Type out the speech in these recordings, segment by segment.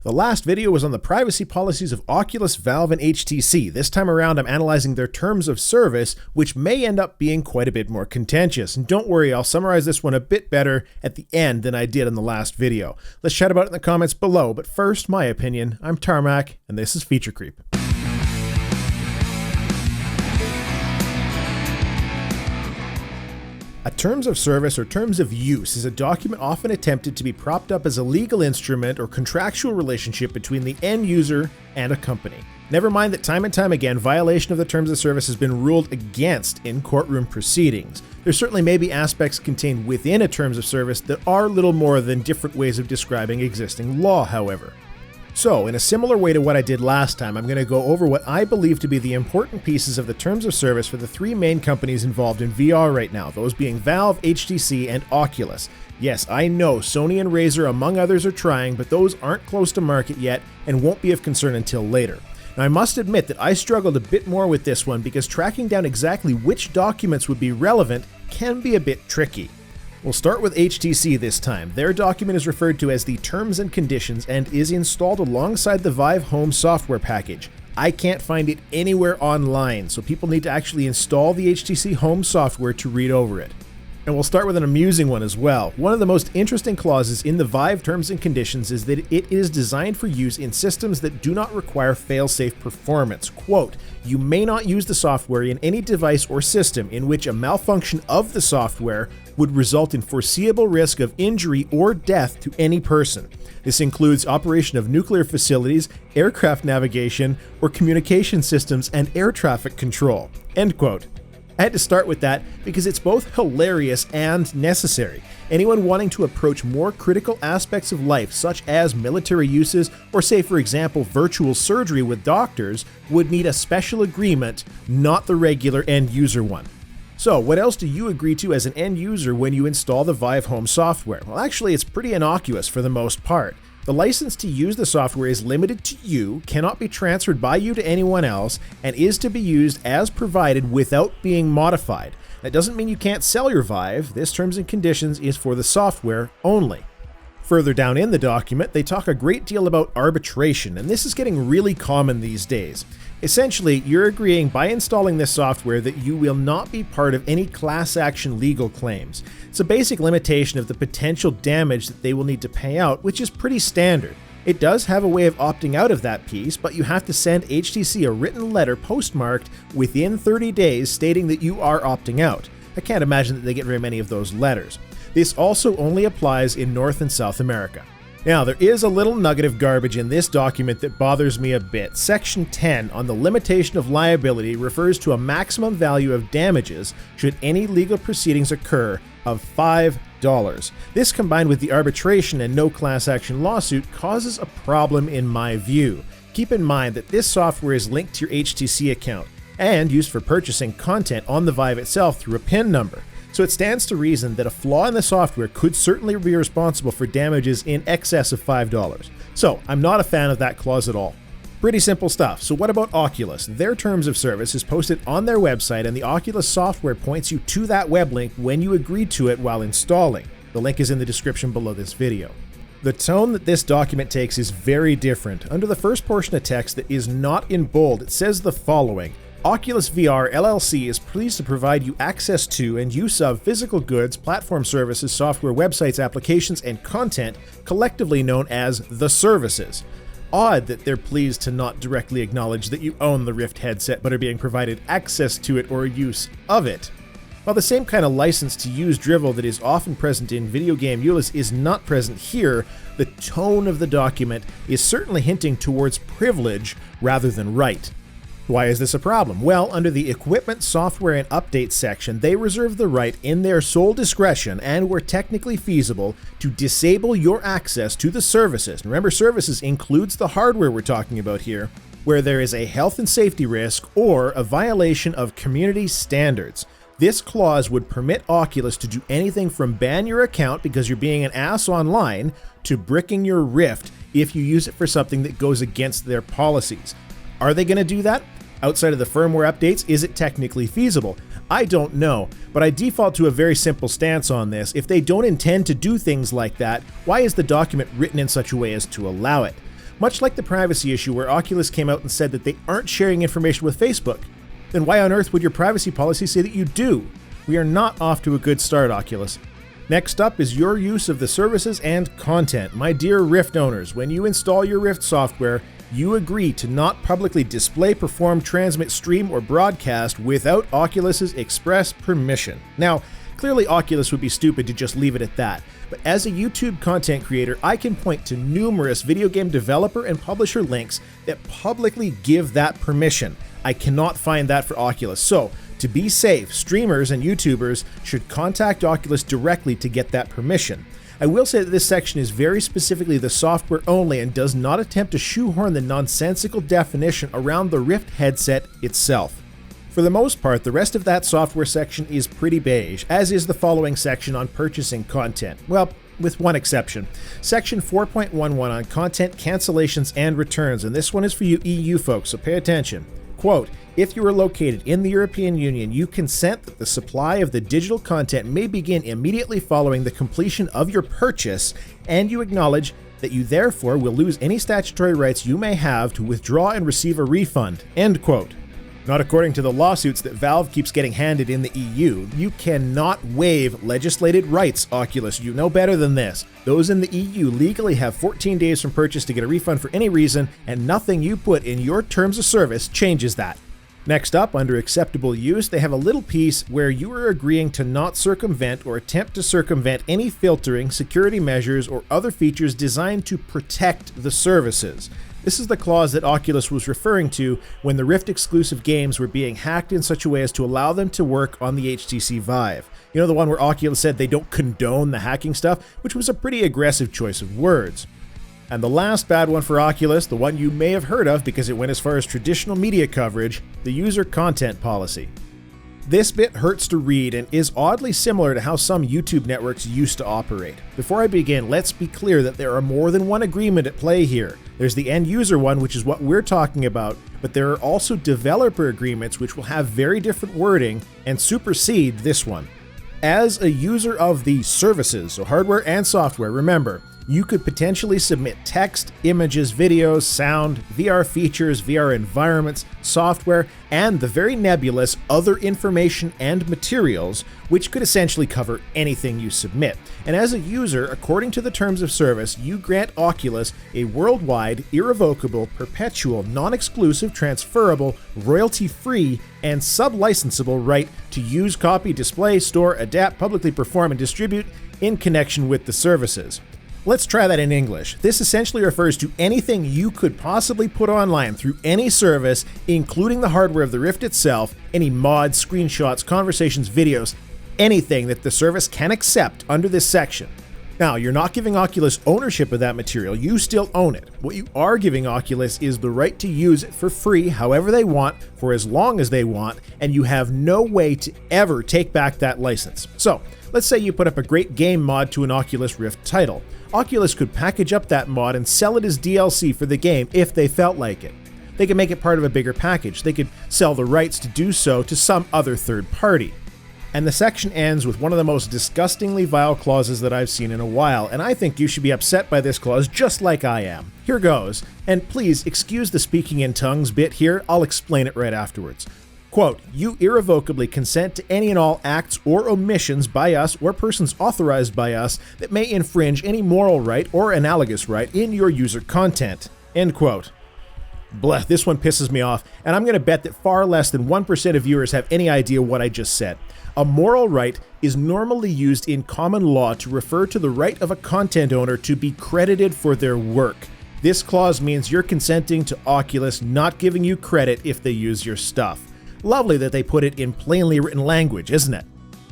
The last video was on the privacy policies of Oculus, Valve, and HTC. This time around, I'm analyzing their terms of service, which may end up being quite a bit more contentious. And don't worry, I'll summarize this one a bit better at the end than I did in the last video. Let's chat about it in the comments below, but first, my opinion. I'm Tarmack, and this is Feature Creep. A terms of service or terms of use is a document often attempted to be propped up as a legal instrument or contractual relationship between the end user and a company. Never mind that time and time again, violation of the terms of service has been ruled against in courtroom proceedings. There certainly may be aspects contained within a terms of service that are little more than different ways of describing existing law, however. So, in a similar way to what I did last time, I'm going to go over what I believe to be the important pieces of the terms of service for the three main companies involved in VR right now, those being Valve, HTC, and Oculus. Yes, I know Sony and Razer among others are trying, but those aren't close to market yet and won't be of concern until later. Now, I must admit that I struggled a bit more with this one because tracking down exactly which documents would be relevant can be a bit tricky. We'll start with HTC this time. Their document is referred to as the Terms and Conditions and is installed alongside the Vive Home software package. I can't find it anywhere online, so people need to actually install the HTC Home software to read over it. And we'll start with an amusing one as well. One of the most interesting clauses in the Vive Terms and Conditions is that it is designed for use in systems that do not require fail-safe performance. Quote, "You may not use the software in any device or system in which a malfunction of the software would result in foreseeable risk of injury or death to any person. This includes operation of nuclear facilities, aircraft navigation, or communication systems and air traffic control." End quote. I had to start with that because it's both hilarious and necessary. Anyone wanting to approach more critical aspects of life, such as military uses, or say for example virtual surgery with doctors, would need a special agreement, not the regular end user one. So what else do you agree to as an end user when you install the Vive Home software? Well, actually it's pretty innocuous for the most part. The license to use the software is limited to you, cannot be transferred by you to anyone else, and is to be used as provided without being modified. That doesn't mean you can't sell your Vive. This terms and conditions is for the software only. Further down in the document, they talk a great deal about arbitration, and this is getting really common these days. Essentially, you're agreeing by installing this software that you will not be part of any class action legal claims. It's a basic limitation of the potential damage that they will need to pay out, which is pretty standard. It does have a way of opting out of that piece, but you have to send HTC a written letter postmarked within 30 days stating that you are opting out. I can't imagine that they get very many of those letters. This also only applies in North and South America. Now, there is a little nugget of garbage in this document that bothers me a bit. Section 10 on the limitation of liability refers to a maximum value of damages should any legal proceedings occur of $5. This combined with the arbitration and no class action lawsuit causes a problem in my view. Keep in mind that this software is linked to your HTC account and used for purchasing content on the Vive itself through a PIN number. So it stands to reason that a flaw in the software could certainly be responsible for damages in excess of $5. So I'm not a fan of that clause at all. Pretty simple stuff. So what about Oculus? Their terms of service is posted on their website, and the Oculus software points you to that web link when you agree to it while installing. The link is in the description below this video. The tone that this document takes is very different. Under the first portion of text that is not in bold, it says the following: Oculus VR LLC is pleased to provide you access to and use of physical goods, platform services, software, websites, applications, and content, collectively known as the services. Odd that they're pleased to not directly acknowledge that you own the Rift headset but are being provided access to it or use of it. While the same kind of license to use drivel that is often present in video game Oculus is not present here, the tone of the document is certainly hinting towards privilege rather than right. Why is this a problem? Well, under the Equipment, Software, and Updates section, they reserve the right in their sole discretion and where technically feasible to disable your access to the services. Remember, services includes the hardware we're talking about here, where there is a health and safety risk or a violation of community standards. This clause would permit Oculus to do anything from ban your account because you're being an ass online to bricking your Rift if you use it for something that goes against their policies. Are they going to do that? Outside of the firmware updates, is it technically feasible? I don't know, but I default to a very simple stance on this. If they don't intend to do things like that, why is the document written in such a way as to allow it? Much like the privacy issue where Oculus came out and said that they aren't sharing information with Facebook. Then why on earth would your privacy policy say that you do? We are not off to a good start, Oculus. Next up is your use of the services and content. My dear Rift owners, when you install your Rift software, you agree to not publicly display, perform, transmit, stream, or broadcast without Oculus's express permission. Now, clearly Oculus would be stupid to just leave it at that, but as a YouTube content creator, I can point to numerous video game developer and publisher links that publicly give that permission. I cannot find that for Oculus, so to be safe, streamers and YouTubers should contact Oculus directly to get that permission. I will say that this section is very specifically the software only and does not attempt to shoehorn the nonsensical definition around the Rift headset itself. For the most part, the rest of that software section is pretty beige, as is the following section on purchasing content. Well, with one exception. Section 4.11 on content cancellations and returns, and this one is for you EU folks, so pay attention. Quote, if you are located in the European Union, you consent that the supply of the digital content may begin immediately following the completion of your purchase, and you acknowledge that you therefore will lose any statutory rights you may have to withdraw and receive a refund. End quote. Not according to the lawsuits that Valve keeps getting handed in the EU. You cannot waive legislated rights, Oculus. You know better than this. Those in the EU legally have 14 days from purchase to get a refund for any reason, and nothing you put in your terms of service changes that. Next up, under acceptable use, they have a little piece where you are agreeing to not circumvent or attempt to circumvent any filtering, security measures, or other features designed to protect the services. This is the clause that Oculus was referring to when the Rift exclusive games were being hacked in such a way as to allow them to work on the HTC Vive. You know, the one where Oculus said they don't condone the hacking stuff, which was a pretty aggressive choice of words. And the last bad one for Oculus, the one you may have heard of because it went as far as traditional media coverage, the user content policy. This bit hurts to read and is oddly similar to how some YouTube networks used to operate. Before I begin, let's be clear that there are more than one agreement at play here. There's the end user one, which is what we're talking about, but there are also developer agreements which will have very different wording and supersede this one. As a user of the services, so hardware and software, remember, you could potentially submit text, images, videos, sound, VR features, VR environments, software, and the very nebulous other information and materials, which could essentially cover anything you submit. And as a user, according to the terms of service, you grant Oculus a worldwide, irrevocable, perpetual, non-exclusive, transferable, royalty-free, and sub-licensable right to use, copy, display, store, adapt, publicly perform, and distribute in connection with the services. Let's try that in English. This essentially refers to anything you could possibly put online through any service, including the hardware of the Rift itself, any mods, screenshots, conversations, videos, anything that the service can accept under this section. Now, you're not giving Oculus ownership of that material, you still own it. What you are giving Oculus is the right to use it for free, however they want, for as long as they want, and you have no way to ever take back that license. So, let's say you put up a great game mod to an Oculus Rift title. Oculus could package up that mod and sell it as DLC for the game if they felt like it. They could make it part of a bigger package. They could sell the rights to do so to some other third party. And the section ends with one of the most disgustingly vile clauses that I've seen in a while, and I think you should be upset by this clause just like I am. Here goes, and please excuse the speaking in tongues bit here, I'll explain it right afterwards. Quote, you irrevocably consent to any and all acts or omissions by us or persons authorized by us that may infringe any moral right or analogous right in your user content. End quote. Bleh, this one pisses me off, and I'm going to bet that far less than 1% of viewers have any idea what I just said. A moral right is normally used in common law to refer to the right of a content owner to be credited for their work. This clause means you're consenting to Oculus not giving you credit if they use your stuff. Lovely that they put it in plainly written language, isn't it?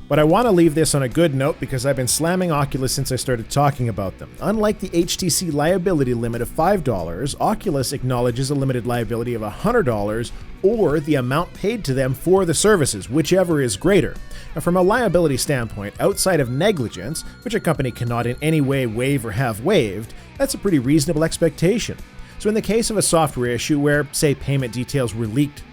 But I want to leave this on a good note because I've been slamming Oculus since I started talking about them. Unlike the HTC liability limit of $5, Oculus acknowledges a limited liability of $100 or the amount paid to them for the services, whichever is greater. Now, from a liability standpoint, outside of negligence, which a company cannot in any way waive or have waived, that's a pretty reasonable expectation. So in the case of a software issue where, say, payment details were leaked,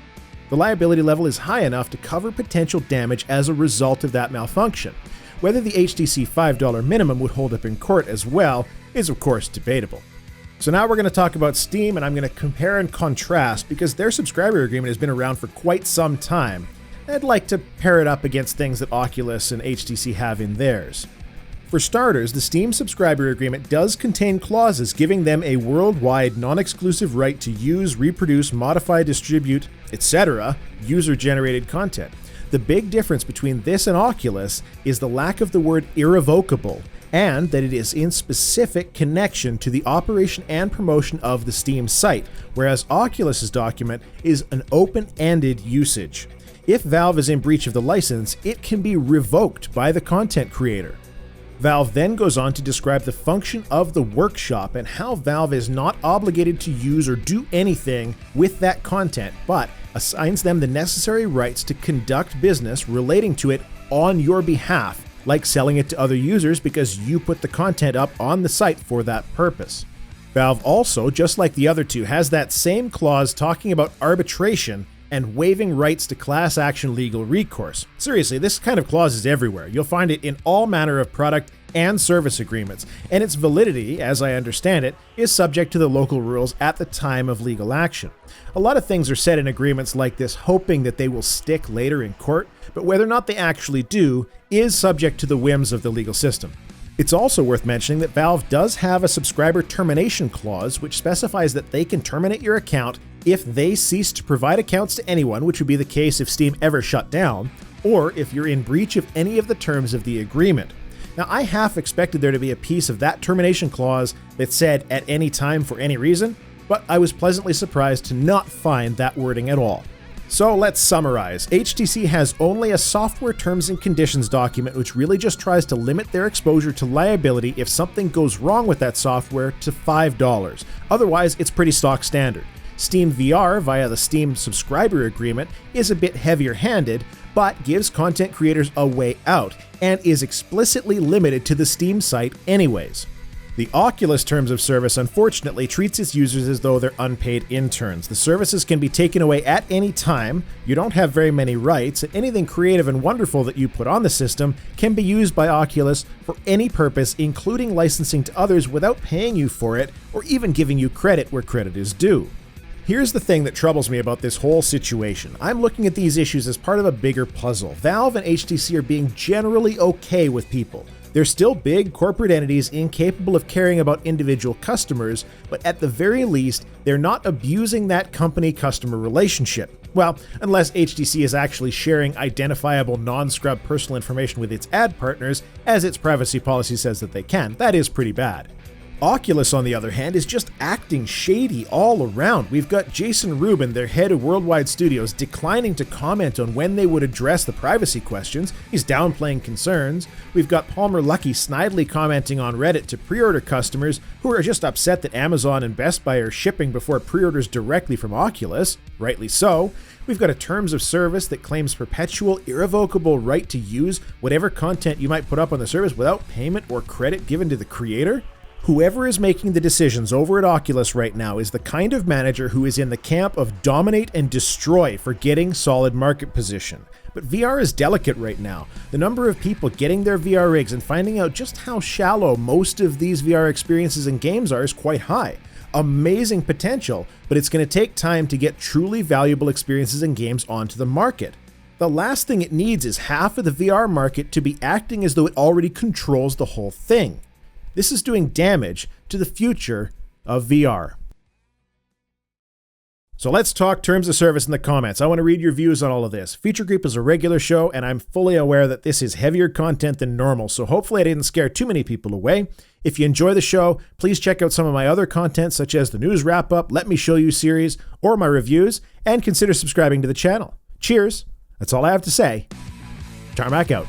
the liability level is high enough to cover potential damage as a result of that malfunction. Whether the HTC $5 minimum would hold up in court as well is of course debatable. So now we're going to talk about Steam, and I'm going to compare and contrast because their subscriber agreement has been around for quite some time. I'd like to pair it up against things that Oculus and HTC have in theirs. For starters, the Steam subscriber agreement does contain clauses giving them a worldwide, non-exclusive right to use, reproduce, modify, distribute, etc. user-generated content. The big difference between this and Oculus is the lack of the word irrevocable, and that it is in specific connection to the operation and promotion of the Steam site, whereas Oculus's document is an open-ended usage. If Valve is in breach of the license, it can be revoked by the content creator. Valve then goes on to describe the function of the workshop and how Valve is not obligated to use or do anything with that content, but assigns them the necessary rights to conduct business relating to it on your behalf, like selling it to other users because you put the content up on the site for that purpose. Valve also, just like the other two, has that same clause talking about arbitration and waiving rights to class action legal recourse. Seriously, this kind of clause is everywhere. You'll find it in all manner of product and service agreements, and its validity, as I understand it, is subject to the local rules at the time of legal action. A lot of things are said in agreements like this hoping that they will stick later in court, but whether or not they actually do is subject to the whims of the legal system. It's also worth mentioning that Valve does have a subscriber termination clause which specifies that they can terminate your account if they cease to provide accounts to anyone, which would be the case if Steam ever shut down, or if you're in breach of any of the terms of the agreement. Now, I half expected there to be a piece of that termination clause that said at any time for any reason, but I was pleasantly surprised to not find that wording at all. So let's summarize. HTC has only a software terms and conditions document which really just tries to limit their exposure to liability if something goes wrong with that software to $5. Otherwise, it's pretty stock standard. Steam VR via the Steam subscriber agreement is a bit heavier-handed, but gives content creators a way out and is explicitly limited to the Steam site anyways. The Oculus terms of service unfortunately treats its users as though they're unpaid interns. The services can be taken away at any time, you don't have very many rights, and anything creative and wonderful that you put on the system can be used by Oculus for any purpose, including licensing to others without paying you for it or even giving you credit where credit is due. Here's the thing that troubles me about this whole situation. I'm looking at these issues as part of a bigger puzzle. Valve and HTC are being generally okay with people. They're still big corporate entities incapable of caring about individual customers, but at the very least, they're not abusing that company-customer relationship. Well, unless HTC is actually sharing identifiable non-scrub personal information with its ad partners, as its privacy policy says that they can. That is pretty bad. Oculus, on the other hand, is just acting shady all around. We've got Jason Rubin, their head of Worldwide Studios, declining to comment on when they would address the privacy questions. He's downplaying concerns. We've got Palmer Luckey snidely commenting on Reddit to pre-order customers who are just upset that Amazon and Best Buy are shipping before pre-orders directly from Oculus. Rightly so. We've got a terms of service that claims perpetual, irrevocable right to use whatever content you might put up on the service without payment or credit given to the creator. Whoever is making the decisions over at Oculus right now is the kind of manager who is in the camp of dominate and destroy for getting solid market position. But VR is delicate right now. The number of people getting their VR rigs and finding out just how shallow most of these VR experiences and games are is quite high. Amazing potential, but it's going to take time to get truly valuable experiences and games onto the market. The last thing it needs is half of the VR market to be acting as though it already controls the whole thing. This is doing damage to the future of VR. So let's talk terms of service in the comments. I want to read your views on all of this. Feature Creep is a regular show, and I'm fully aware that this is heavier content than normal, so hopefully I didn't scare too many people away. If you enjoy the show, please check out some of my other content, such as the News Wrap-Up, Let Me Show You series, or my reviews, and consider subscribing to the channel. Cheers! That's all I have to say. Tarmack out.